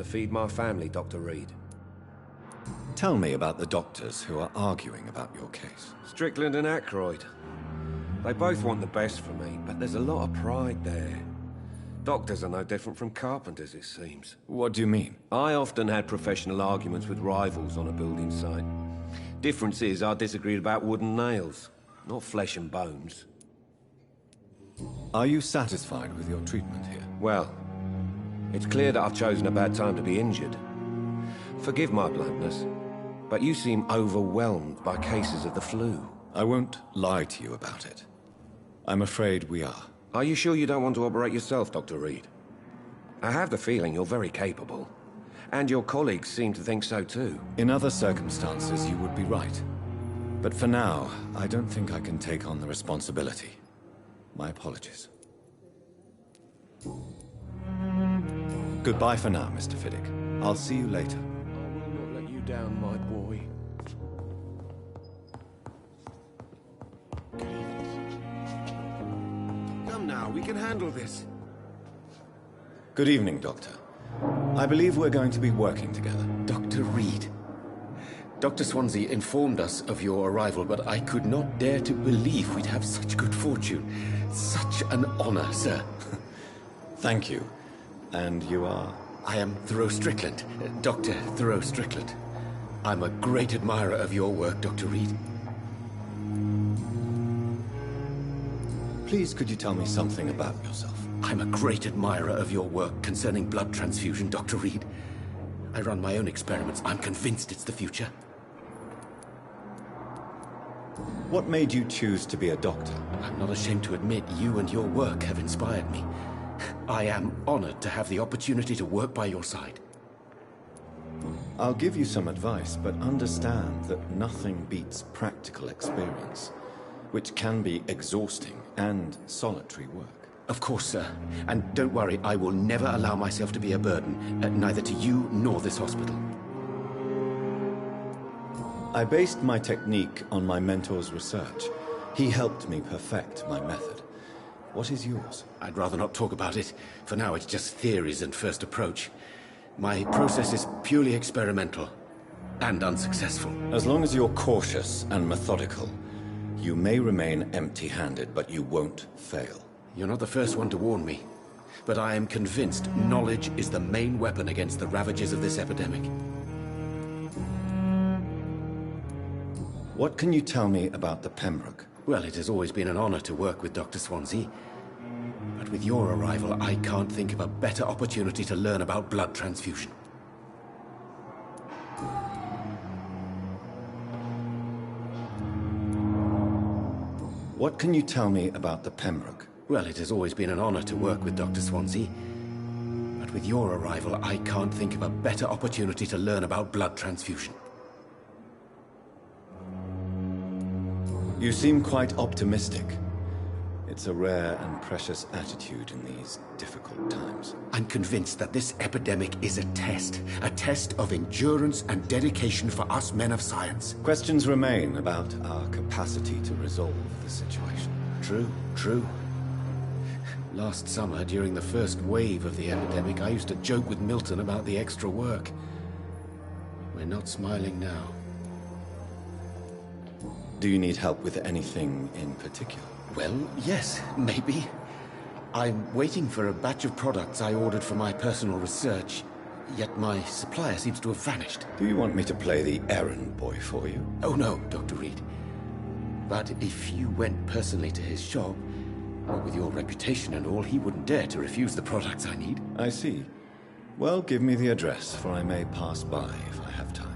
to feed my family, Dr. Reed. Tell me about the doctors who are arguing about your case. Strickland and Aykroyd. They both want the best for me, but there's a lot of pride there. Doctors are no different from carpenters, it seems. What do you mean? I often had professional arguments with rivals on a building site. Difference is, I disagreed about wooden nails, not flesh and bones. Are you satisfied with your treatment here? Well, it's clear that I've chosen a bad time to be injured. Forgive my bluntness, but you seem overwhelmed by cases of the flu. I won't lie to you about it. I'm afraid we are. Are you sure you don't want to operate yourself, Dr. Reed? I have the feeling you're very capable. And your colleagues seem to think so too. In other circumstances, you would be right. But for now, I don't think I can take on the responsibility. My apologies. Goodbye for now, Mr. Fiddick. I'll see you later. I will not let you down, my boy. Come now, we can handle this. Good evening, Doctor. I believe we're going to be working together. Dr. Reed. Dr. Swansea informed us of your arrival, but I could not dare to believe we'd have such good fortune. Such an honor, sir. Thank you. And you are? I am Thoreau Strickland, Dr. Thoreau Strickland. I'm a great admirer of your work, Dr. Reed. Please, could you tell me something about yourself? I'm a great admirer of your work concerning blood transfusion, Dr. Reed. I run my own experiments. I'm convinced it's the future. What made you choose to be a doctor? I'm not ashamed to admit you and your work have inspired me. I am honored to have the opportunity to work by your side. I'll give you some advice, but understand that nothing beats practical experience, which can be exhausting and solitary work. Of course, sir. And don't worry, I will never allow myself to be a burden, neither to you nor this hospital. I based my technique on my mentor's research. He helped me perfect my method. What is yours? I'd rather not talk about it. For now, it's just theories and first approach. My process is purely experimental and unsuccessful. As long as you're cautious and methodical, you may remain empty-handed, but you won't fail. You're not the first one to warn me, but I am convinced knowledge is the main weapon against the ravages of this epidemic. What can you tell me about the Pembroke? Well, it has always been an honor to work with Dr. Swansea. But with your arrival, I can't think of a better opportunity to learn about blood transfusion. What can you tell me about the Pembroke? Well, it has always been an honor to work with Dr. Swansea. But with your arrival, I can't think of a better opportunity to learn about blood transfusion. You seem quite optimistic. It's a rare and precious attitude in these difficult times. I'm convinced that this epidemic is a test of endurance and dedication for us men of science. Questions remain about our capacity to resolve the situation. True. Last summer, during the first wave of the epidemic, I used to joke with Milton about the extra work. We're not smiling now. Do you need help with anything in particular? Well, yes, maybe. I'm waiting for a batch of products I ordered for my personal research, yet my supplier seems to have vanished. Do you want me to play the errand boy for you? Oh no, Dr. Reed. But if you went personally to his shop, well, with your reputation and all, he wouldn't dare to refuse the products I need. I see. Well, give me the address, for I may pass by if I have time.